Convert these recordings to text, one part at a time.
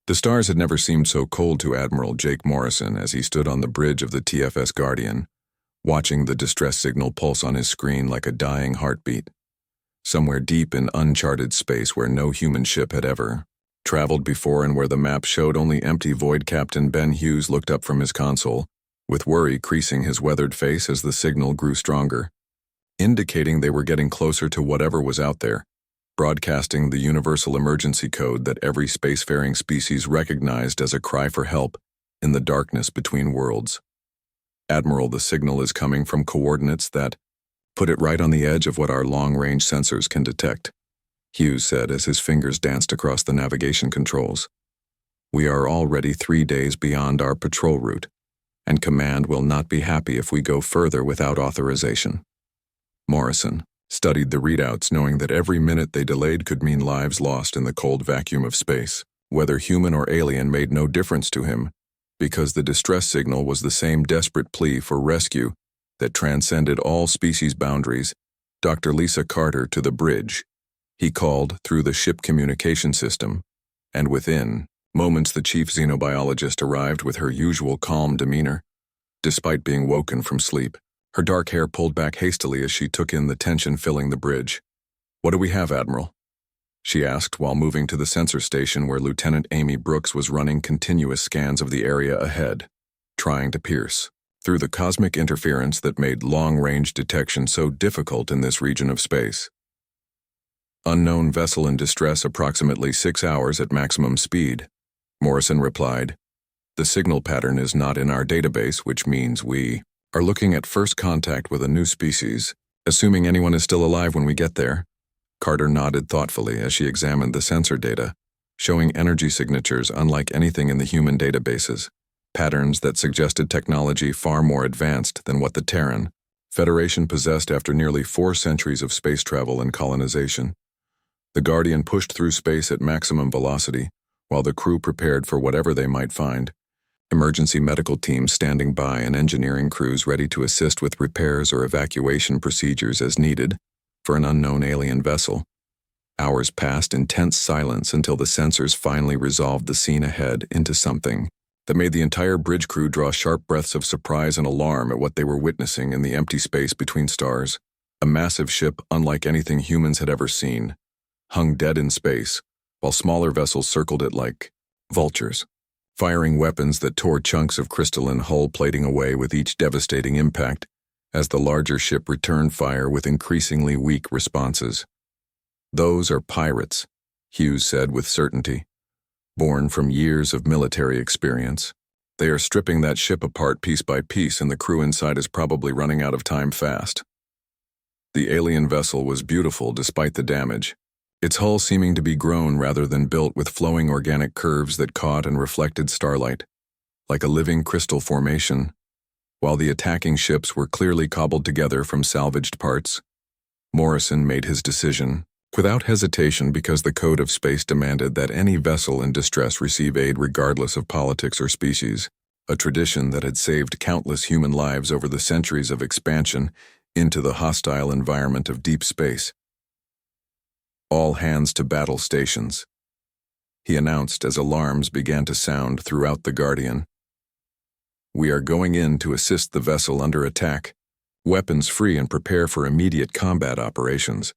The stars had never seemed so cold to Admiral Jake Morrison as he stood on the bridge of the TFS Guardian, watching the distress signal pulse on his screen like a dying heartbeat. Somewhere deep in uncharted space where no human ship had ever traveled before and where the map showed only empty void, Captain Ben Hughes looked up from his console, with worry creasing his weathered face as the signal grew stronger, indicating they were getting closer to whatever was out there, broadcasting the universal emergency code that every spacefaring species recognized as a cry for help in the darkness between worlds. Admiral, the signal is coming from coordinates that put it right on the edge of what our long-range sensors can detect, Hughes said as his fingers danced across the navigation controls. We are already 3 days beyond our patrol route, and Command will not be happy if we go further without authorization. Morrison studied the readouts, knowing that every minute they delayed could mean lives lost in the cold vacuum of space. Whether human or alien made no difference to him, because the distress signal was the same desperate plea for rescue that transcended all species boundaries. Dr. Lisa Carter to the bridge. He called through the ship communication system, and within moments the chief xenobiologist arrived with her usual calm demeanor. Despite being woken from sleep, her dark hair pulled back hastily as she took in the tension filling the bridge. "What do we have, Admiral?" she asked while moving to the sensor station where Lieutenant Amy Brooks was running continuous scans of the area ahead, trying to pierce through the cosmic interference that made long-range detection so difficult in this region of space. "Unknown vessel in distress approximately 6 hours at maximum speed," Morrison replied. "The signal pattern is not in our database, which means we are looking at first contact with a new species, assuming anyone is still alive when we get there." Carter nodded thoughtfully as she examined the sensor data, showing energy signatures unlike anything in the human databases, patterns that suggested technology far more advanced than what the Terran Federation possessed after nearly 4 centuries of space travel and colonization. The Guardian pushed through space at maximum velocity, while the crew prepared for whatever they might find. Emergency medical teams standing by and engineering crews ready to assist with repairs or evacuation procedures as needed for an unknown alien vessel. Hours passed in tense silence until the sensors finally resolved the scene ahead into something that made the entire bridge crew draw sharp breaths of surprise and alarm at what they were witnessing in the empty space between stars. A massive ship unlike anything humans had ever seen hung dead in space, while smaller vessels circled it like vultures, firing weapons that tore chunks of crystalline hull plating away with each devastating impact as the larger ship returned fire with increasingly weak responses. "Those are pirates," Hughes said with certainty, born from years of military experience. "They are stripping that ship apart piece by piece, and the crew inside is probably running out of time fast." The alien vessel was beautiful despite the damage, its hull seeming to be grown rather than built with flowing organic curves that caught and reflected starlight, like a living crystal formation, while the attacking ships were clearly cobbled together from salvaged parts. Morrison made his decision without hesitation because the code of space demanded that any vessel in distress receive aid regardless of politics or species, a tradition that had saved countless human lives over the centuries of expansion into the hostile environment of deep space. "All hands to battle stations," he announced as alarms began to sound throughout the Guardian. "We are going in to assist the vessel under attack, weapons free, and prepare for immediate combat operations."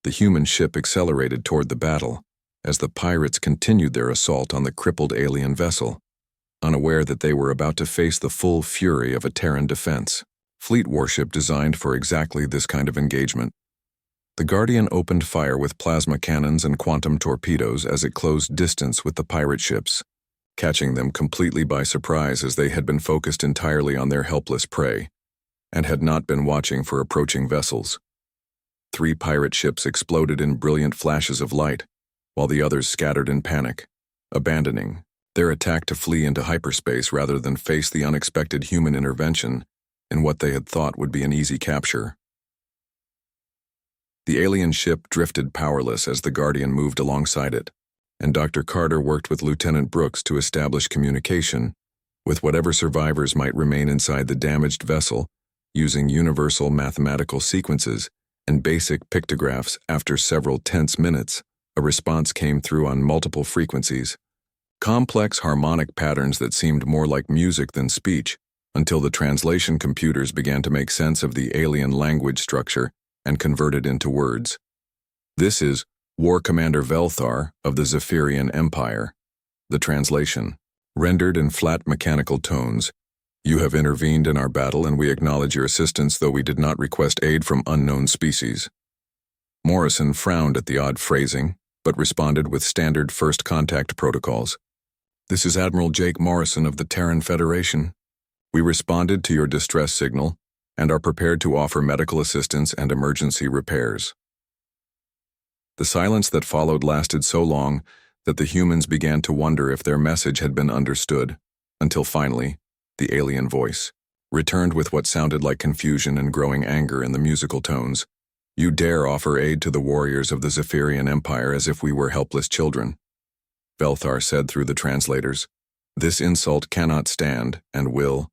The human ship accelerated toward the battle as the pirates continued their assault on the crippled alien vessel, unaware that they were about to face the full fury of a Terran defense fleet warship designed for exactly this kind of engagement. The Guardian opened fire with plasma cannons and quantum torpedoes as it closed distance with the pirate ships, catching them completely by surprise as they had been focused entirely on their helpless prey and had not been watching for approaching vessels. 3 pirate ships exploded in brilliant flashes of light, while the others scattered in panic, abandoning their attack to flee into hyperspace rather than face the unexpected human intervention in what they had thought would be an easy capture. The alien ship drifted powerless as the Guardian moved alongside it, and Dr. Carter worked with Lieutenant Brooks to establish communication with whatever survivors might remain inside the damaged vessel using universal mathematical sequences and basic pictographs. After several tense minutes, a response came through on multiple frequencies, Complex harmonic patterns that seemed more like music than speech, until the translation computers began to make sense of the alien language structure and convert it into words. This is War Commander Velthar of the Zephyrian Empire. The translation, rendered in flat mechanical tones. You have intervened in our battle and we acknowledge your assistance, though we did not request aid from unknown species. Morrison frowned at the odd phrasing, but responded with standard first contact protocols. This is Admiral Jake Morrison of the Terran Federation. We responded to your distress signal and are prepared to offer medical assistance and emergency repairs. The silence that followed lasted so long that the humans began to wonder if their message had been understood, until finally, the alien voice returned with what sounded like confusion and growing anger in the musical tones. You dare offer aid to the warriors of the Zephyrian Empire as if we were helpless children. Velthar said through the translators. This insult cannot stand, and will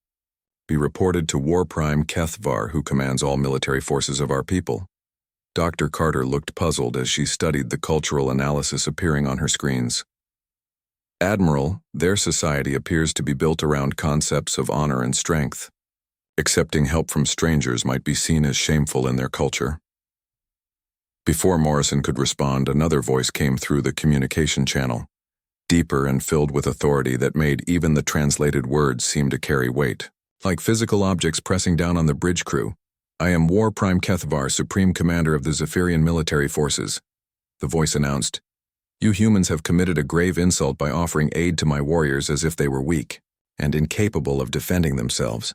be reported to War Prime Kethvar, who commands all military forces of our people. Dr. Carter looked puzzled as she studied the cultural analysis appearing on her screens. Admiral, their society appears to be built around concepts of honor and strength. Accepting help from strangers might be seen as shameful in their culture. Before Morrison could respond, another voice came through the communication channel, deeper and filled with authority that made even the translated words seem to carry weight, like physical objects pressing down on the bridge crew. I am War Prime Kethvar, Supreme Commander of the Zephyrian Military Forces. The voice announced, You humans have committed a grave insult by offering aid to my warriors as if they were weak and incapable of defending themselves.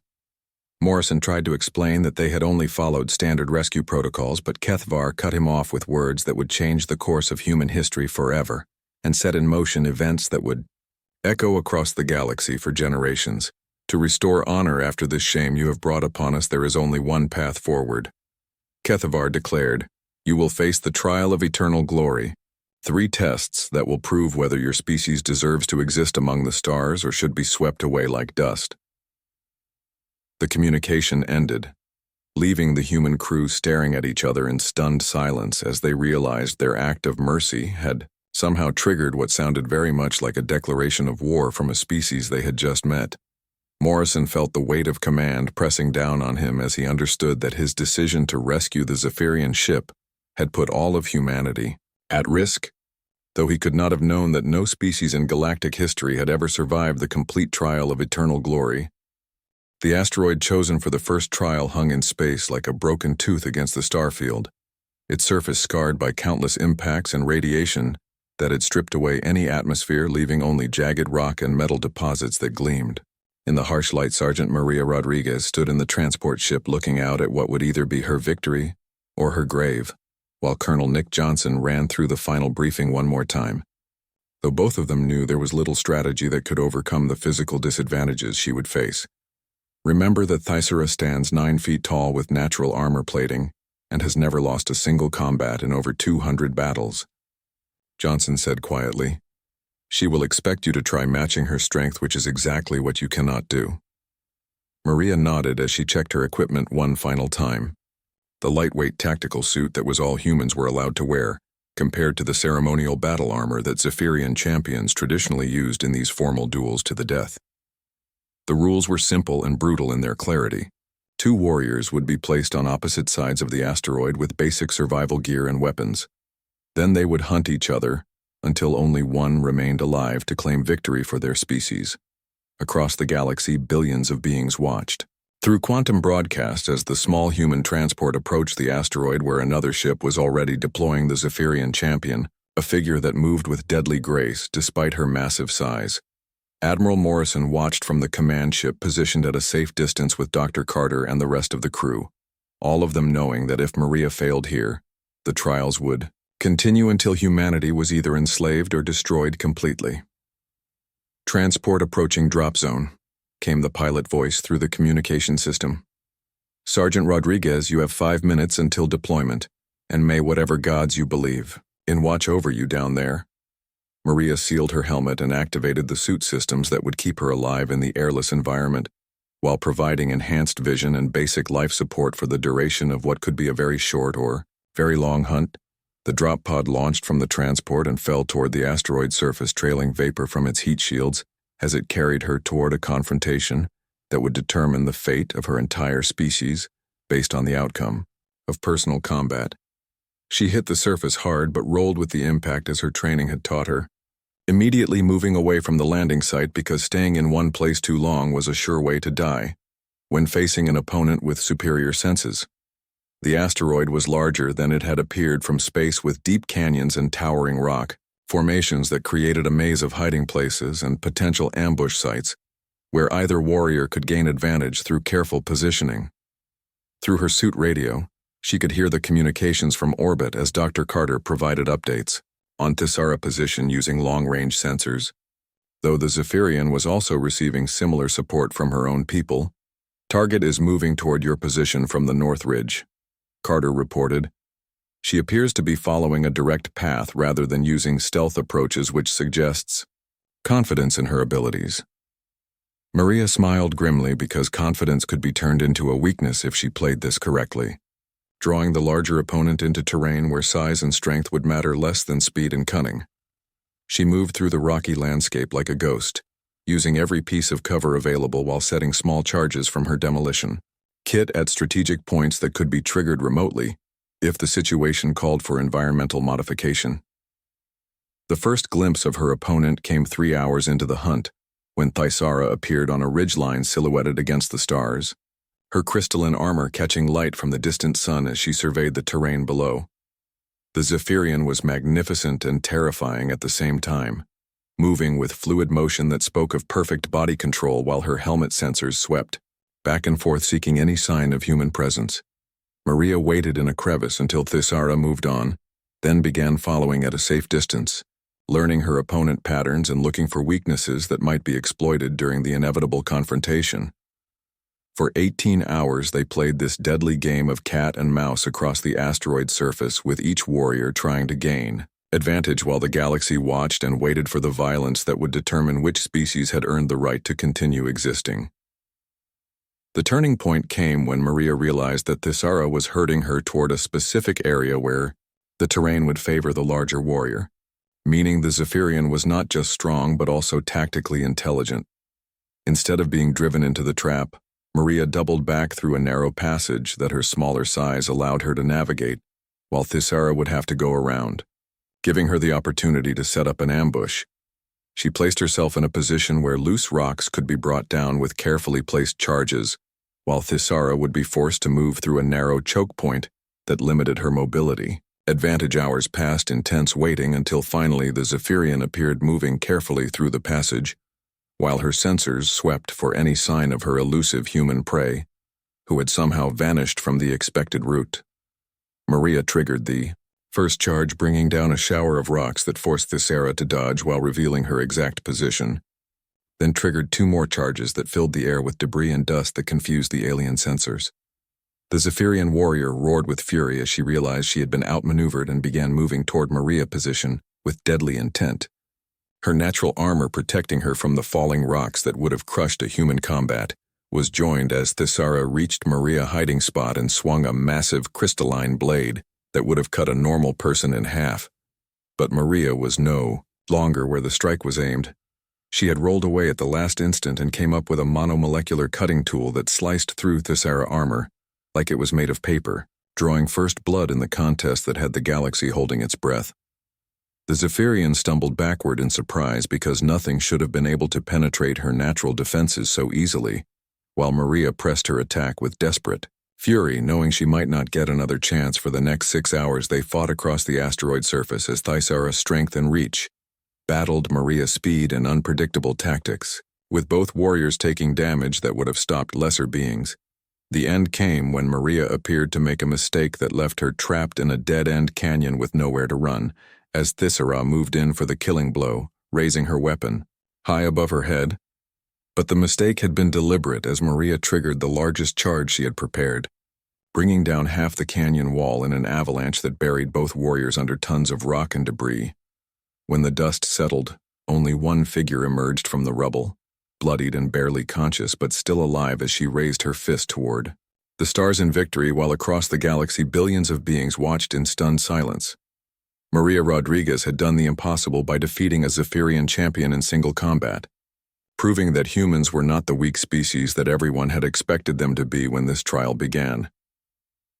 Morrison tried to explain that they had only followed standard rescue protocols, but Kethvar cut him off with words that would change the course of human history forever and set in motion events that would echo across the galaxy for generations. To restore honor after this shame you have brought upon us, there is only one path forward. Kethvar declared, You will face the trial of eternal glory, 3 tests that will prove whether your species deserves to exist among the stars or should be swept away like dust. The communication ended, leaving the human crew staring at each other in stunned silence as they realized their act of mercy had somehow triggered what sounded very much like a declaration of war from a species they had just met. Morrison felt the weight of command pressing down on him as he understood that his decision to rescue the Zephyrian ship had put all of humanity at risk, though he could not have known that no species in galactic history had ever survived the complete trial of eternal glory. The asteroid chosen for the first trial hung in space like a broken tooth against the starfield, its surface scarred by countless impacts and radiation that had stripped away any atmosphere, leaving only jagged rock and metal deposits that gleamed. In the harsh light, Sergeant Maria Rodriguez stood in the transport ship looking out at what would either be her victory or her grave, while Colonel Nick Johnson ran through the final briefing one more time. Though both of them knew there was little strategy that could overcome the physical disadvantages she would face. Remember that Thysera stands 9 feet tall with natural armor plating and has never lost a single combat in over 200 battles. Johnson said quietly, She will expect you to try matching her strength, which is exactly what you cannot do. Maria nodded as she checked her equipment one final time. The lightweight tactical suit that was all humans were allowed to wear, compared to the ceremonial battle armor that Zephyrian champions traditionally used in these formal duels to the death. The rules were simple and brutal in their clarity. 2 warriors would be placed on opposite sides of the asteroid with basic survival gear and weapons. Then they would hunt each other until only one remained alive to claim victory for their species. Across the galaxy, billions of beings watched. Through quantum broadcast, as the small human transport approached the asteroid where another ship was already deploying the Zephyrian champion, a figure that moved with deadly grace despite her massive size. Admiral Morrison watched from the command ship positioned at a safe distance with Dr. Carter and the rest of the crew, all of them knowing that if Maria failed here, the trials would continue until humanity was either enslaved or destroyed completely. Transport approaching drop zone, came the pilot voice through the communication system. Sergeant Rodriguez, you have 5 minutes until deployment, and may whatever gods you believe in watch over you down there. Maria sealed her helmet and activated the suit systems that would keep her alive in the airless environment, while providing enhanced vision and basic life support for the duration of what could be a very short or very long hunt. The drop pod launched from the transport and fell toward the asteroid surface, trailing vapor from its heat shields as it carried her toward a confrontation that would determine the fate of her entire species based on the outcome of personal combat. She hit the surface hard but rolled with the impact as her training had taught her, immediately moving away from the landing site because staying in one place too long was a sure way to die when facing an opponent with superior senses. The asteroid was larger than it had appeared from space, with deep canyons and towering rock formations that created a maze of hiding places and potential ambush sites where either warrior could gain advantage through careful positioning. Through her suit radio, she could hear the communications from orbit as Dr. Carter provided updates on Tessara position using long-range sensors. Though the Zephyrian was also receiving similar support from her own people, "Target is moving toward your position from the North Ridge," Carter reported. She appears to be following a direct path rather than using stealth approaches, which suggests confidence in her abilities. Maria smiled grimly because confidence could be turned into a weakness if she played this correctly, drawing the larger opponent into terrain where size and strength would matter less than speed and cunning. She moved through the rocky landscape like a ghost, using every piece of cover available while setting small charges from her demolition kit at strategic points that could be triggered remotely if the situation called for environmental modification. The first glimpse of her opponent came 3 hours into the hunt, when Tessara appeared on a ridgeline silhouetted against the stars, her crystalline armor catching light from the distant sun as she surveyed the terrain below. The Zephyrian was magnificent and terrifying at the same time, moving with fluid motion that spoke of perfect body control while her helmet sensors swept back and forth seeking any sign of human presence. Maria waited in a crevice until Tessara moved on, then began following at a safe distance, learning her opponent patterns and looking for weaknesses that might be exploited during the inevitable confrontation. For 18 hours they played this deadly game of cat and mouse across the asteroid surface, with each warrior trying to gain advantage while the galaxy watched and waited for the violence that would determine which species had earned the right to continue existing. The turning point came when Maria realized that Tessara was herding her toward a specific area where the terrain would favor the larger warrior, meaning the Zephyrian was not just strong but also tactically intelligent. Instead of being driven into the trap, Maria doubled back through a narrow passage that her smaller size allowed her to navigate, while Tessara would have to go around, giving her the opportunity to set up an ambush. She placed herself in a position where loose rocks could be brought down with carefully placed charges, while Tessara would be forced to move through a narrow choke point that limited her mobility. Advantage hours passed in tense waiting until finally the Zephyrian appeared, moving carefully through the passage, while her sensors swept for any sign of her elusive human prey, who had somehow vanished from the expected route. Maria triggered the first charge, bringing down a shower of rocks that forced Tessara to dodge while revealing her exact position, then triggered 2 more charges that filled the air with debris and dust that confused the alien sensors. The Zephyrian warrior roared with fury as she realized she had been outmaneuvered and began moving toward Maria's position with deadly intent, her natural armor protecting her from the falling rocks that would have crushed a human combat. Was joined as Tessara reached Maria's hiding spot and swung a massive crystalline blade that would have cut a normal person in half. But Maria was no longer where the strike was aimed. She had rolled away at the last instant and came up with a monomolecular cutting tool that sliced through Tessara's armor like it was made of paper, drawing first blood in the contest that had the galaxy holding its breath. The Zephyrian stumbled backward in surprise because nothing should have been able to penetrate her natural defenses so easily, while Maria pressed her attack with desperate fury, knowing she might not get another chance. For the next 6 hours they fought across the asteroid surface as Tessara's strength and reach battled Maria's speed and unpredictable tactics, with both warriors taking damage that would have stopped lesser beings. The end came when Maria appeared to make a mistake that left her trapped in a dead-end canyon with nowhere to run, as Tessara moved in for the killing blow, raising her weapon high above her head. But the mistake had been deliberate as Maria triggered the largest charge she had prepared, bringing down half the canyon wall in an avalanche that buried both warriors under tons of rock and debris. When the dust settled, only one figure emerged from the rubble, bloodied and barely conscious but still alive as she raised her fist toward the stars in victory, while across the galaxy billions of beings watched in stunned silence. Maria Rodriguez had done the impossible by defeating a Zephyrian champion in single combat, proving that humans were not the weak species that everyone had expected them to be when this trial began.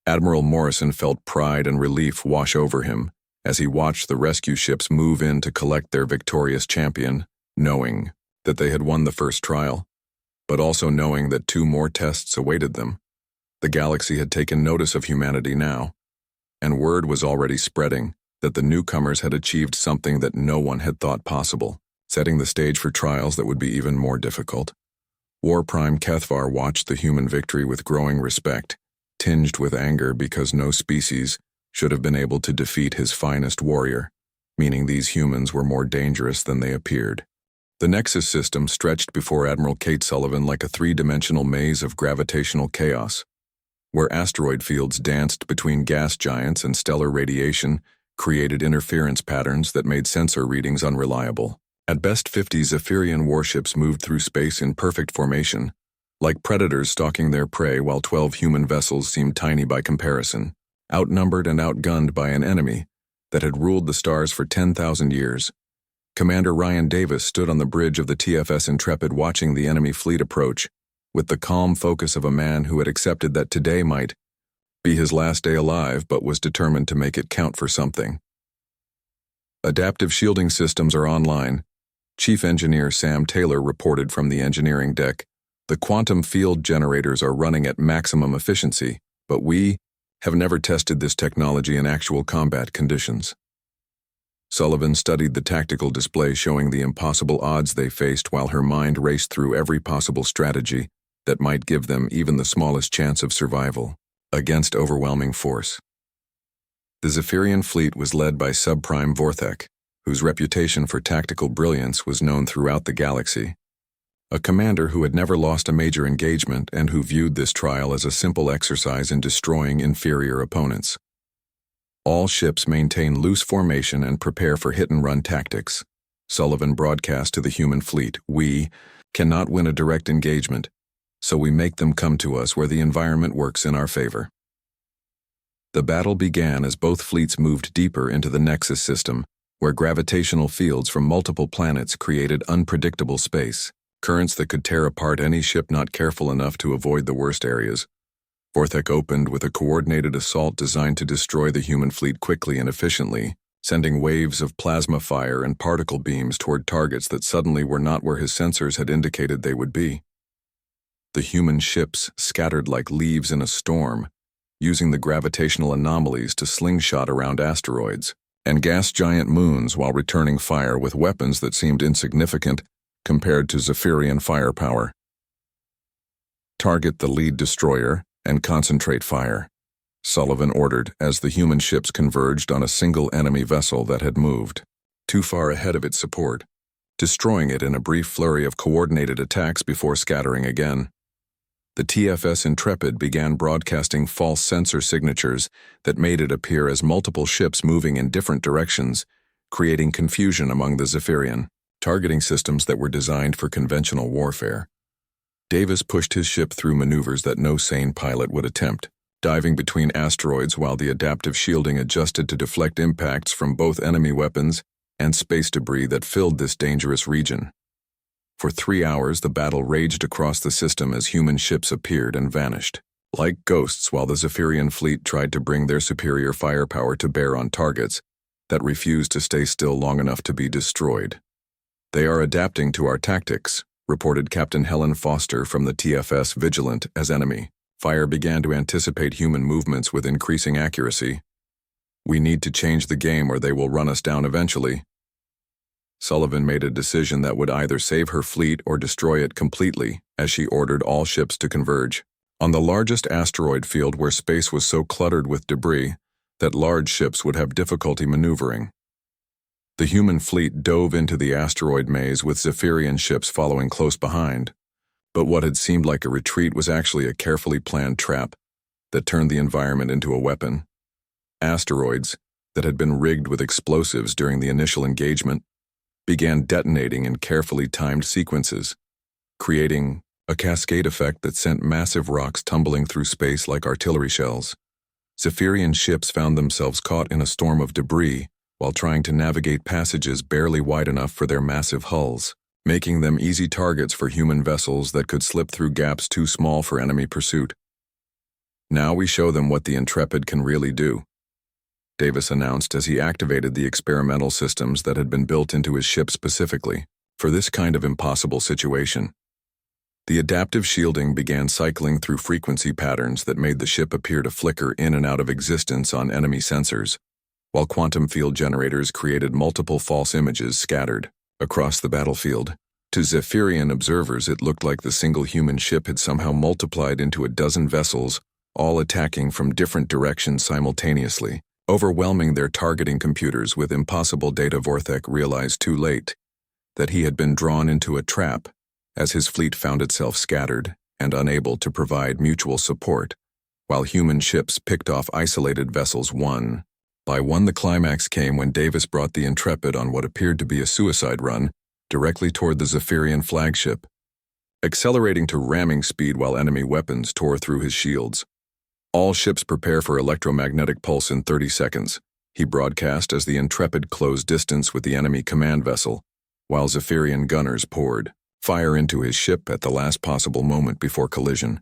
Admiral Morrison felt pride and relief wash over him as he watched the rescue ships move in to collect their victorious champion, knowing that they had won the first trial, but also knowing that 2 more tests awaited them. The galaxy had taken notice of humanity now, and word was already spreading that the newcomers had achieved something that no one had thought possible, setting the stage for trials that would be even more difficult. War Prime Kethvar watched the human victory with growing respect, tinged with anger because no species should have been able to defeat his finest warrior, meaning these humans were more dangerous than they appeared. The Nexus system stretched before Admiral Kate Sullivan like a 3-dimensional maze of gravitational chaos, where asteroid fields danced between gas giants and stellar radiation created interference patterns that made sensor readings unreliable. At best, 50 Zephyrian warships moved through space in perfect formation, like predators stalking their prey, while 12 human vessels seemed tiny by comparison, outnumbered and outgunned by an enemy that had ruled the stars for 10,000 years. Commander Ryan Davis stood on the bridge of the TFS Intrepid watching the enemy fleet approach, with the calm focus of a man who had accepted that today might be his last day alive but was determined to make it count for something. Adaptive shielding systems are online, Chief Engineer Sam Taylor reported from the engineering deck. The quantum field generators are running at maximum efficiency, but we have never tested this technology in actual combat conditions. Sullivan studied the tactical display showing the impossible odds they faced while her mind raced through every possible strategy that might give them even the smallest chance of survival against overwhelming force. The Zephyrian fleet was led by Subprime Vorthek, whose reputation for tactical brilliance was known throughout the galaxy. A commander who had never lost a major engagement and who viewed this trial as a simple exercise in destroying inferior opponents. All ships maintain loose formation and prepare for hit-and-run tactics. Sullivan broadcast to the human fleet, "We cannot win a direct engagement, so we make them come to us where the environment works in our favor." The battle began as both fleets moved deeper into the Nexus system, where gravitational fields from multiple planets created unpredictable space, currents that could tear apart any ship not careful enough to avoid the worst areas. Vorthek opened with a coordinated assault designed to destroy the human fleet quickly and efficiently, sending waves of plasma fire and particle beams toward targets that suddenly were not where his sensors had indicated they would be. The human ships scattered like leaves in a storm, using the gravitational anomalies to slingshot around asteroids and gas giant moons while returning fire with weapons that seemed insignificant compared to Zephyrian firepower. "Target the lead destroyer and concentrate fire," Sullivan ordered as the human ships converged on a single enemy vessel that had moved too far ahead of its support, destroying it in a brief flurry of coordinated attacks before scattering again. The TFS Intrepid began broadcasting false sensor signatures that made it appear as multiple ships moving in different directions, creating confusion among the Zephyrian targeting systems that were designed for conventional warfare. Davis pushed his ship through maneuvers that no sane pilot would attempt, diving between asteroids while the adaptive shielding adjusted to deflect impacts from both enemy weapons and space debris that filled this dangerous region. For 3 hours, the battle raged across the system as human ships appeared and vanished, like ghosts, while the Zephyrian fleet tried to bring their superior firepower to bear on targets that refused to stay still long enough to be destroyed. "They are adapting to our tactics," reported Captain Helen Foster from the TFS Vigilant as enemy. Fire began to anticipate human movements with increasing accuracy. "We need to change the game or they will run us down eventually." Sullivan made a decision that would either save her fleet or destroy it completely, as she ordered all ships to converge on the largest asteroid field where space was so cluttered with debris that large ships would have difficulty maneuvering. The human fleet dove into the asteroid maze with Zephyrian ships following close behind, but what had seemed like a retreat was actually a carefully planned trap that turned the environment into a weapon. Asteroids that had been rigged with explosives during the initial engagement began detonating in carefully timed sequences, creating a cascade effect that sent massive rocks tumbling through space like artillery shells. Zephyrian ships found themselves caught in a storm of debris, while trying to navigate passages barely wide enough for their massive hulls, making them easy targets for human vessels that could slip through gaps too small for enemy pursuit. "Now we show them what the Intrepid can really do," Davis announced as he activated the experimental systems that had been built into his ship specifically for this kind of impossible situation. The adaptive shielding began cycling through frequency patterns that made the ship appear to flicker in and out of existence on enemy sensors, while quantum field generators created multiple false images scattered across the battlefield. To Zephyrian observers, it looked like the single human ship had somehow multiplied into a dozen vessels, all attacking from different directions simultaneously, overwhelming their targeting computers with impossible data. Vorthek realized too late that he had been drawn into a trap as his fleet found itself scattered and unable to provide mutual support, while human ships picked off isolated vessels one by one. The climax came when Davis brought the Intrepid on what appeared to be a suicide run directly toward the Zephyrian flagship, accelerating to ramming speed while enemy weapons tore through his shields. "All ships prepare for electromagnetic pulse in 30 seconds, he broadcast as the Intrepid closed distance with the enemy command vessel, while Zephyrian gunners poured fire into his ship at the last possible moment before collision.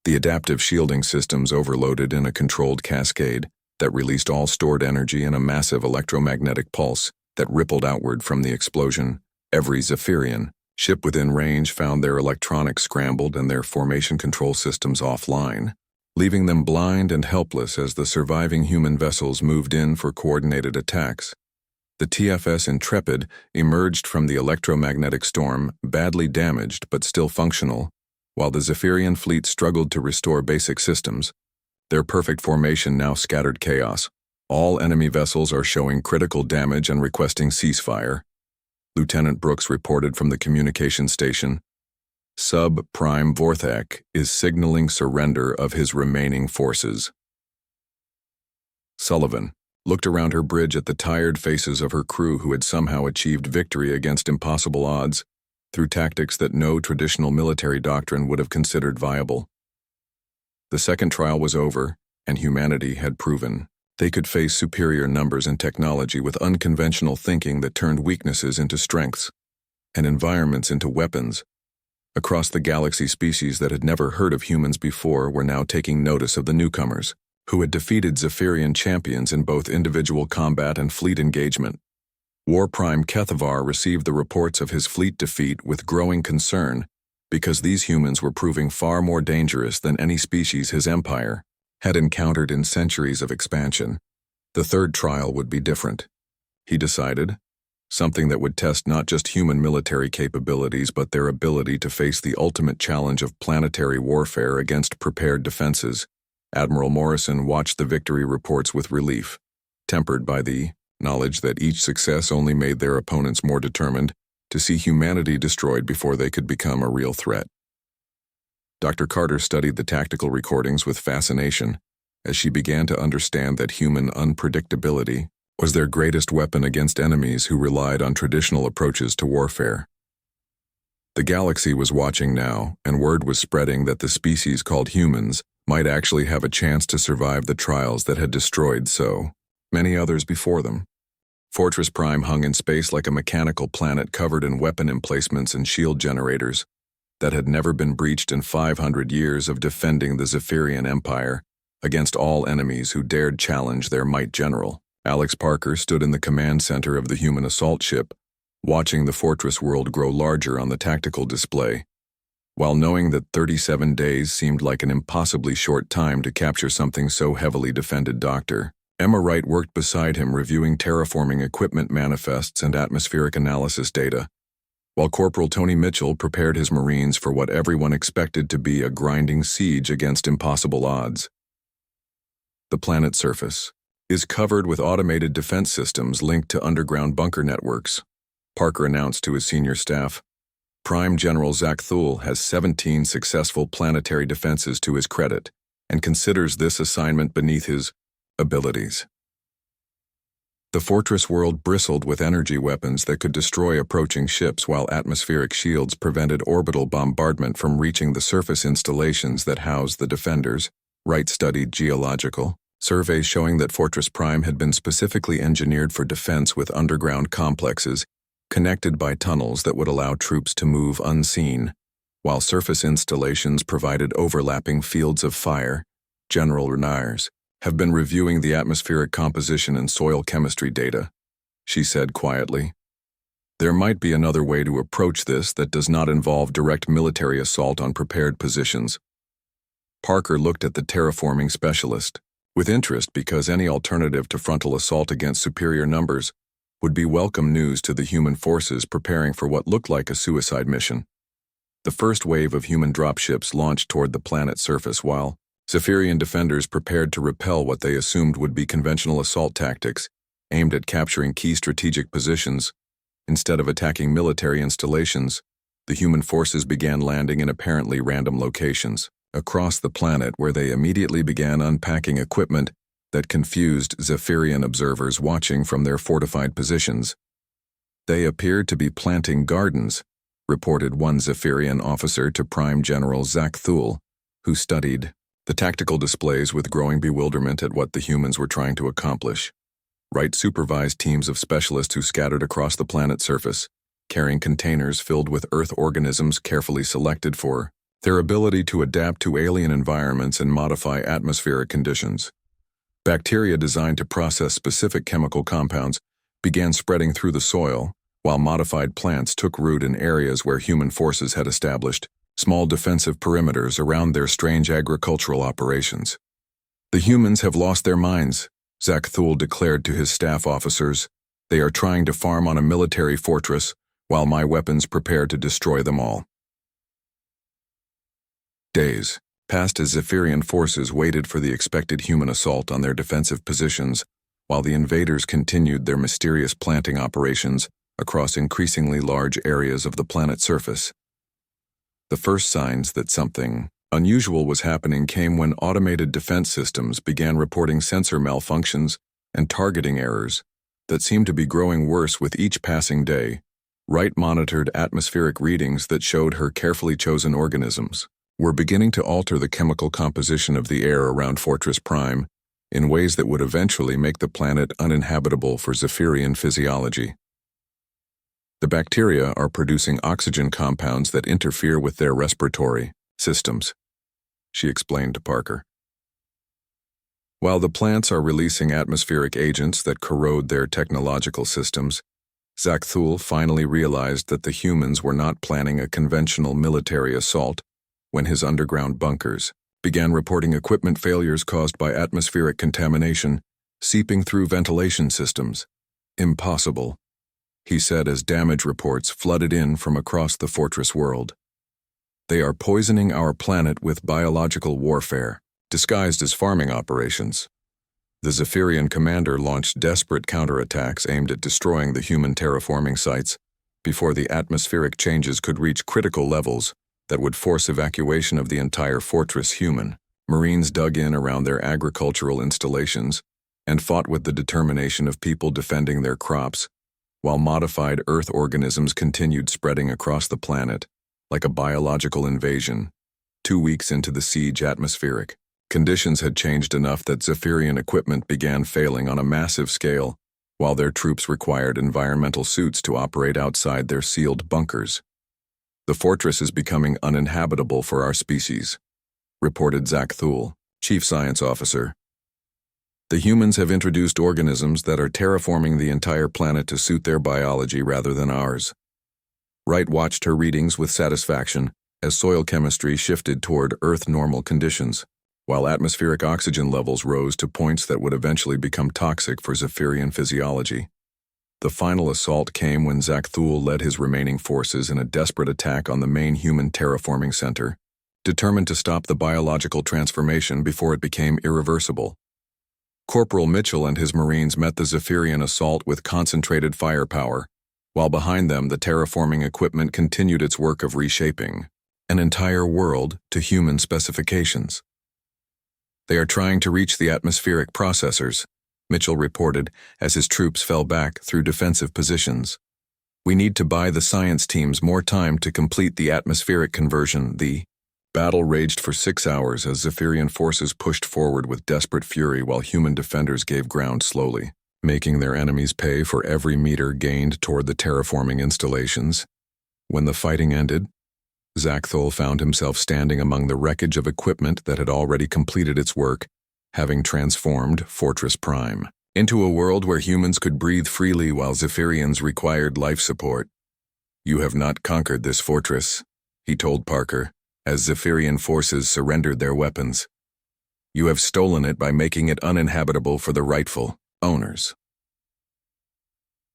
The adaptive shielding systems overloaded in a controlled cascade that released all stored energy in a massive electromagnetic pulse that rippled outward from the explosion. Every Zephyrian ship within range found their electronics scrambled and their formation control systems offline, leaving them blind and helpless as the surviving human vessels moved in for coordinated attacks. The TFS Intrepid emerged from the electromagnetic storm, badly damaged but still functional, while the Zephyrian fleet struggled to restore basic systems. Their perfect formation now scattered chaos. "All enemy vessels are showing critical damage and requesting ceasefire," Lieutenant Brooks reported from the communication station. "Sub-Prime Vorthek is signaling surrender of his remaining forces." Sullivan looked around her bridge at the tired faces of her crew who had somehow achieved victory against impossible odds through tactics that no traditional military doctrine would have considered viable. The second trial was over, and humanity had proven they could face superior numbers and technology with unconventional thinking that turned weaknesses into strengths and environments into weapons. Across the galaxy, species that had never heard of humans before were now taking notice of the newcomers, who had defeated Zephyrian champions in both individual combat and fleet engagement. War Prime Kethavar received the reports of his fleet defeat with growing concern, because these humans were proving far more dangerous than any species his empire had encountered in centuries of expansion. The third trial would be different, he decided, something that would test not just human military capabilities but their ability to face the ultimate challenge of planetary warfare against prepared defenses. Admiral Morrison watched the victory reports with relief, tempered by the knowledge that each success only made their opponents more determined to see humanity destroyed before they could become a real threat. Dr. Carter studied the tactical recordings with fascination as she began to understand that human unpredictability was their greatest weapon against enemies who relied on traditional approaches to warfare. The galaxy was watching now, and word was spreading that the species called humans might actually have a chance to survive the trials that had destroyed so many others before them. Fortress Prime hung in space like a mechanical planet covered in weapon emplacements and shield generators that had never been breached in 500 years of defending the Zephyrian Empire against all enemies who dared challenge their might. General Alex Parker stood in the command center of the human assault ship, watching the fortress world grow larger on the tactical display. While knowing that 37 days seemed like an impossibly short time to capture something so heavily defended, Dr. Emma Wright worked beside him reviewing terraforming equipment manifests and atmospheric analysis data, while Corporal Tony Mitchell prepared his Marines for what everyone expected to be a grinding siege against impossible odds. The planet's surface is covered with automated defense systems linked to underground bunker networks, Parker announced to his senior staff. Prime General Zach Thule has 17 successful planetary defenses to his credit and considers this assignment beneath his abilities. The fortress world bristled with energy weapons that could destroy approaching ships, while atmospheric shields prevented orbital bombardment from reaching the surface installations that housed the defenders. Wright studied geological Surveys showing that Fortress Prime had been specifically engineered for defense with underground complexes connected by tunnels that would allow troops to move unseen, while surface installations provided overlapping fields of fire. General Reniers have been reviewing the atmospheric composition and soil chemistry data, she said quietly. There might be another way to approach this that does not involve direct military assault on prepared positions. Parker looked at the terraforming specialist with interest because any alternative to frontal assault against superior numbers would be welcome news to the human forces preparing for what looked like a suicide mission. The first wave of human dropships launched toward the planet's surface while Zephyrian defenders prepared to repel what they assumed would be conventional assault tactics aimed at capturing key strategic positions. Instead of attacking military installations, the human forces began landing in apparently random locations across the planet where they immediately began unpacking equipment that confused Zephyrian observers watching from their fortified positions. They appeared to be planting gardens, reported one Zephyrian officer to Prime General Zach Thule, who studied the tactical displays with growing bewilderment at what the humans were trying to accomplish. Wright supervised teams of specialists who scattered across the planet's surface, carrying containers filled with Earth organisms carefully selected for their ability to adapt to alien environments and modify atmospheric conditions. Bacteria designed to process specific chemical compounds began spreading through the soil, while modified plants took root in areas where human forces had established small defensive perimeters around their strange agricultural operations. The humans have lost their minds, Zach Thule declared to his staff officers. They are trying to farm on a military fortress while my weapons prepare to destroy them all. Days passed as Zephyrian forces waited for the expected human assault on their defensive positions while the invaders continued their mysterious planting operations across increasingly large areas of the planet's surface. The first signs that something unusual was happening came when automated defense systems began reporting sensor malfunctions and targeting errors that seemed to be growing worse with each passing day. Wright monitored atmospheric readings that showed her carefully chosen organisms were beginning to alter the chemical composition of the air around Fortress Prime in ways that would eventually make the planet uninhabitable for Zephyrian physiology. The bacteria are producing oxygen compounds that interfere with their respiratory systems, she explained to Parker. While the plants are releasing atmospheric agents that corrode their technological systems, Zach Thule finally realized that the humans were not planning a conventional military assault when his underground bunkers began reporting equipment failures caused by atmospheric contamination seeping through ventilation systems. Impossible, he said as damage reports flooded in from across the fortress world. They are poisoning our planet with biological warfare, disguised as farming operations. The Zephyrian commander launched desperate counterattacks aimed at destroying the human terraforming sites before the atmospheric changes could reach critical levels that would force evacuation of the entire fortress. Marines dug in around their agricultural installations and fought with the determination of people defending their crops, while modified Earth organisms continued spreading across the planet like a biological invasion. 2 weeks into the siege, atmospheric conditions had changed enough that Zephyrian equipment began failing on a massive scale, while their troops required environmental suits to operate outside their sealed bunkers. The fortress is becoming uninhabitable for our species, reported Zach Thule, chief science officer. The humans have introduced organisms that are terraforming the entire planet to suit their biology rather than ours. Wright watched her readings with satisfaction as soil chemistry shifted toward Earth-normal conditions, while atmospheric oxygen levels rose to points that would eventually become toxic for Zephyrian physiology. The final assault came when Zach Thule led his remaining forces in a desperate attack on the main human terraforming center, determined to stop the biological transformation before it became irreversible. Corporal Mitchell and his Marines met the Zephyrian assault with concentrated firepower, while behind them the terraforming equipment continued its work of reshaping an entire world to human specifications. They are trying to reach the atmospheric processors, Mitchell reported as his troops fell back through defensive positions. We need to buy the science teams more time to complete the atmospheric conversion, the Battle raged for 6 hours as Zephyrian forces pushed forward with desperate fury while human defenders gave ground slowly, making their enemies pay for every meter gained toward the terraforming installations. When the fighting ended, Zakthul found himself standing among the wreckage of equipment that had already completed its work, having transformed Fortress Prime into a world where humans could breathe freely while Zephyrians required life support. "You have not conquered this fortress," he told Parker, as Zephyrian forces surrendered their weapons. "You have stolen it by making it uninhabitable for the rightful owners."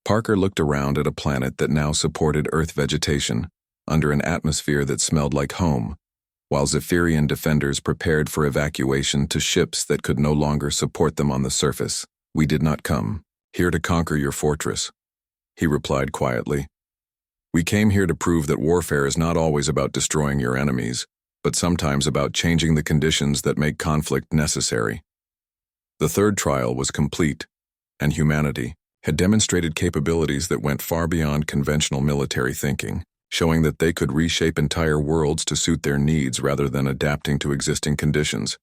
Parker looked around at a planet that now supported Earth vegetation, under an atmosphere that smelled like home, while Zephyrian defenders prepared for evacuation to ships that could no longer support them on the surface. "We did not come here to conquer your fortress," he replied quietly. "We came here to prove that warfare is not always about destroying your enemies, but sometimes about changing the conditions that make conflict necessary." The third trial was complete, and humanity had demonstrated capabilities that went far beyond conventional military thinking, showing that they could reshape entire worlds to suit their needs rather than adapting to existing conditions.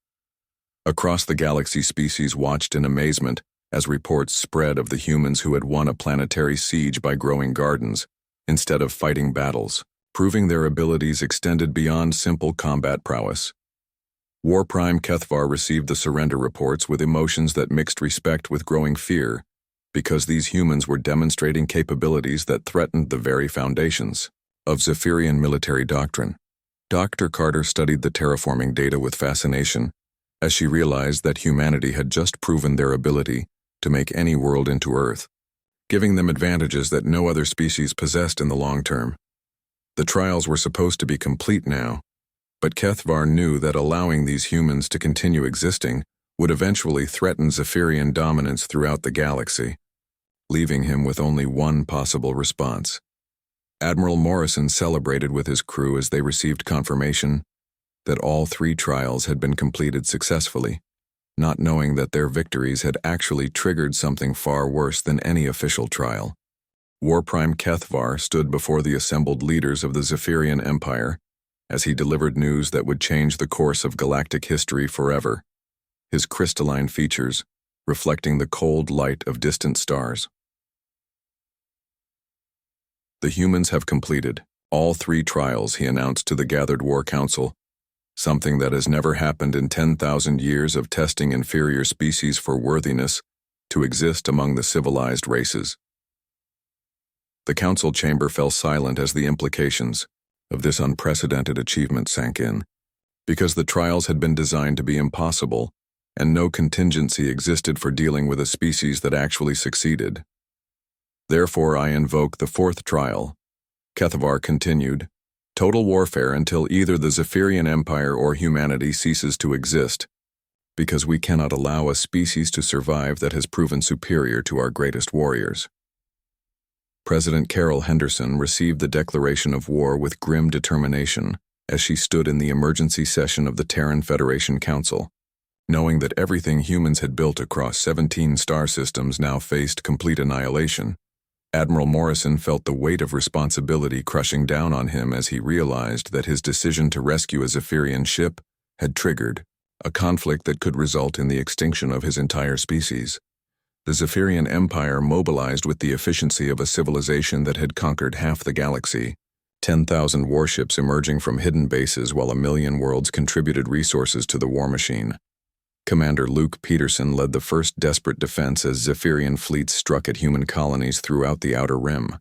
Across the galaxy, species watched in amazement as reports spread of the humans who had won a planetary siege by growing gardens, instead of fighting battles, proving their abilities extended beyond simple combat prowess. War Prime Kethvar received the surrender reports with emotions that mixed respect with growing fear, because these humans were demonstrating capabilities that threatened the very foundations of Zephyrian military doctrine. Dr. Carter studied the terraforming data with fascination, as she realized that humanity had just proven their ability to make any world into Earth, giving them advantages that no other species possessed in the long term. The trials were supposed to be complete now, but Kethvar knew that allowing these humans to continue existing would eventually threaten Zephyrian dominance throughout the galaxy, leaving him with only one possible response. Admiral Morrison celebrated with his crew as they received confirmation that all 3 trials had been completed successfully, not knowing that their victories had actually triggered something far worse than any official trial. War Prime Kethvar stood before the assembled leaders of the Zephyrian Empire as he delivered news that would change the course of galactic history forever, his crystalline features reflecting the cold light of distant stars. "The humans have completed all 3 trials," he announced to the gathered War Council, "something that has never happened in 10,000 years of testing inferior species for worthiness to exist among the civilized races." The council chamber fell silent as the implications of this unprecedented achievement sank in, because the trials had been designed to be impossible, and no contingency existed for dealing with a species that actually succeeded. "Therefore I invoke the 4th trial," Kethvar continued, "total warfare until either the Zephyrian Empire or humanity ceases to exist, because we cannot allow a species to survive that has proven superior to our greatest warriors." President Carol Henderson received the declaration of war with grim determination as she stood in the emergency session of the Terran Federation Council, knowing that everything humans had built across 17 star systems now faced complete annihilation. Admiral Morrison felt the weight of responsibility crushing down on him as he realized that his decision to rescue a Zephyrian ship had triggered a conflict that could result in the extinction of his entire species. The Zephyrian Empire mobilized with the efficiency of a civilization that had conquered half the galaxy, 10,000 warships emerging from hidden bases while 1,000,000 worlds contributed resources to the war machine. Commander Luke Peterson led the first desperate defense as Zephyrian fleets struck at human colonies throughout the Outer Rim,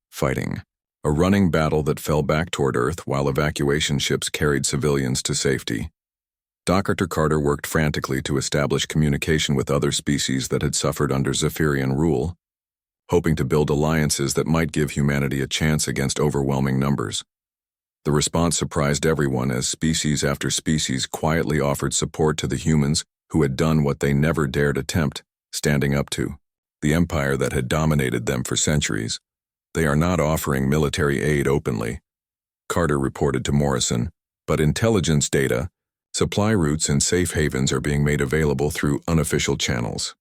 fighting a running battle that fell back toward Earth while evacuation ships carried civilians to safety. Dr. Carter worked frantically to establish communication with other species that had suffered under Zephyrian rule, hoping to build alliances that might give humanity a chance against overwhelming numbers. The response surprised everyone as species after species quietly offered support to the humans who had done what they never dared attempt, standing up to the empire that had dominated them for centuries. "They are not offering military aid openly," Carter reported to Morrison, "but intelligence data, supply routes and safe havens are being made available through unofficial channels."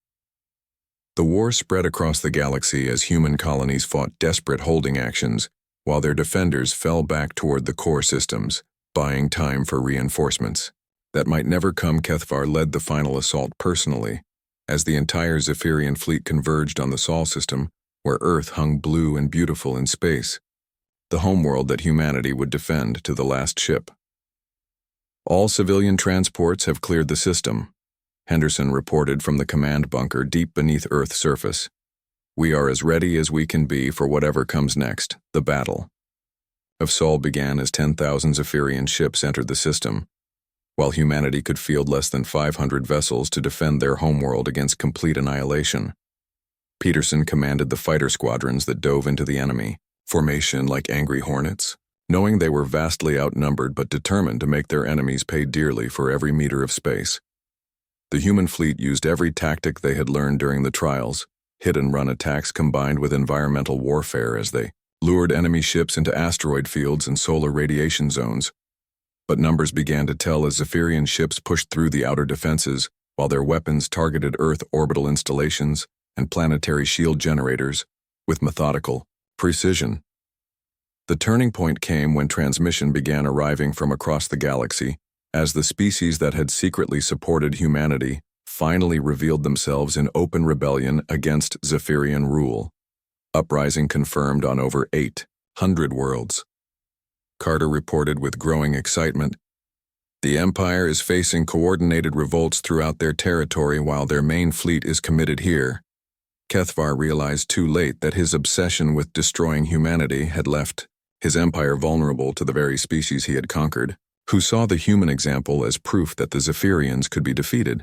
The war spread across the galaxy as human colonies fought desperate holding actions, while their defenders fell back toward the core systems, buying time for reinforcements. That might never come. Kethvar led the final assault personally, as the entire Zephyrian fleet converged on the Sol system, where Earth hung blue and beautiful in space, the homeworld that humanity would defend to the last ship. All civilian transports have cleared the system, Henderson reported from the command bunker deep beneath Earth's surface. We are as ready as we can be for whatever comes next, the battle of Sol began as 10,000 Zephyrian ships entered the system, while humanity could field less than 500 vessels to defend their homeworld against complete annihilation. Peterson commanded the fighter squadrons that dove into the enemy formation like angry hornets, knowing they were vastly outnumbered but determined to make their enemies pay dearly for every meter of space. The human fleet used every tactic they had learned during the trials, hit-and-run attacks combined with environmental warfare as they lured enemy ships into asteroid fields and solar radiation zones. But numbers began to tell as Zephyrian ships pushed through the outer defenses, while their weapons targeted Earth orbital installations and planetary shield generators with methodical precision. The turning point came when transmission began arriving from across the galaxy, as the species that had secretly supported humanity finally revealed themselves in open rebellion against Zephyrian rule. Uprising confirmed on over 800 worlds. Carter reported with growing excitement. The Empire is facing coordinated revolts throughout their territory while their main fleet is committed here. Kethvar realized too late that his obsession with destroying humanity had left his empire vulnerable to the very species he had conquered, who saw the human example as proof that the Zephyrians could be defeated.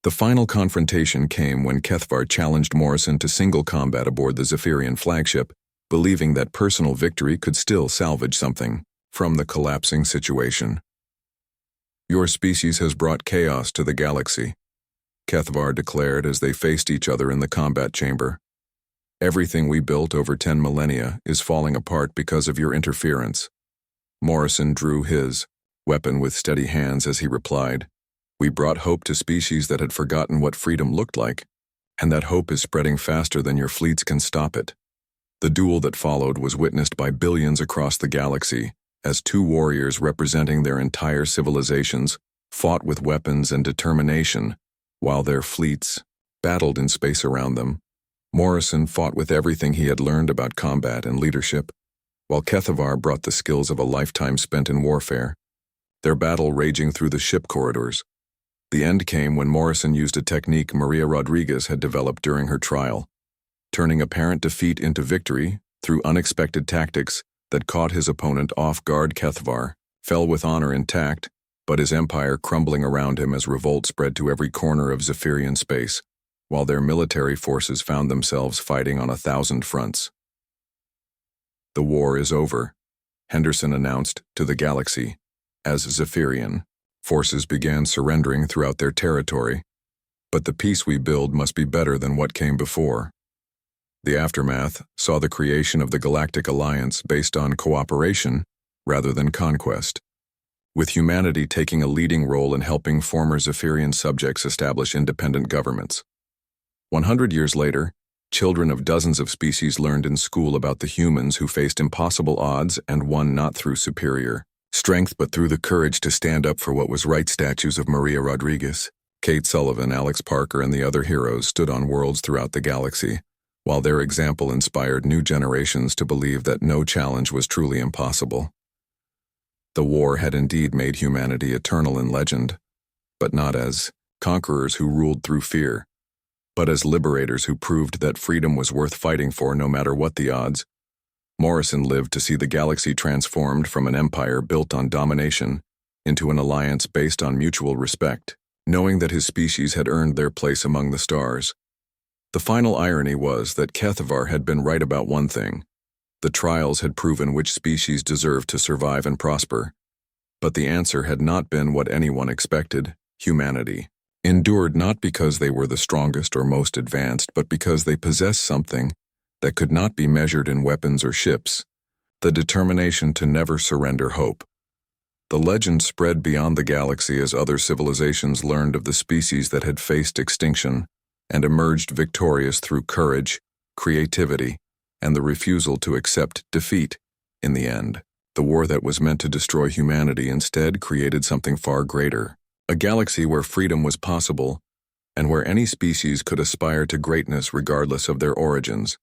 The final confrontation came when Kethvar challenged Morrison to single combat aboard the Zephyrian flagship, believing that personal victory could still salvage something from the collapsing situation. Your species has brought chaos to the galaxy, Kethvar declared as they faced each other in the combat chamber. Everything we built over 10 millennia is falling apart because of your interference. Morrison drew his weapon with steady hands as he replied, We brought hope to species that had forgotten what freedom looked like, and that hope is spreading faster than your fleets can stop it. The duel that followed was witnessed by billions across the galaxy, as two warriors representing their entire civilizations fought with weapons and determination, while their fleets battled in space around them. Morrison fought with everything he had learned about combat and leadership, while Kethvar brought the skills of a lifetime spent in warfare, their battle raging through the ship corridors. The end came when Morrison used a technique Maria Rodriguez had developed during her trial, turning apparent defeat into victory through unexpected tactics that caught his opponent off guard. Kethvar fell with honor intact, but his empire crumbling around him as revolt spread to every corner of Zephyrian space, while their military forces found themselves fighting on 1,000 fronts. The war is over, Henderson announced to the galaxy, as Zephyrian forces began surrendering throughout their territory, but the peace we build must be better than what came before. The aftermath saw the creation of the Galactic Alliance based on cooperation rather than conquest, with humanity taking a leading role in helping former Zephyrian subjects establish independent governments. 100 years later, children of dozens of species learned in school about the humans who faced impossible odds and won not through superior strength but through the courage to stand up for what was right. Statues of Maria Rodriguez, Kate Sullivan, Alex Parker, and the other heroes stood on worlds throughout the galaxy, while their example inspired new generations to believe that no challenge was truly impossible. The war had indeed made humanity eternal in legend, but not as conquerors who ruled through fear, but as liberators who proved that freedom was worth fighting for no matter what the odds. Morrison lived to see the galaxy transformed from an empire built on domination into an alliance based on mutual respect, knowing that his species had earned their place among the stars. The final irony was that Kethvar had been right about one thing. The trials had proven which species deserved to survive and prosper. But the answer had not been what anyone expected. Humanity endured not because they were the strongest or most advanced, but because they possessed something that could not be measured in weapons or ships, the determination to never surrender hope. The legend spread beyond the galaxy as other civilizations learned of the species that had faced extinction and emerged victorious through courage, creativity, and the refusal to accept defeat in the end. The war that was meant to destroy humanity instead created something far greater. A galaxy where freedom was possible, and where any species could aspire to greatness regardless of their origins.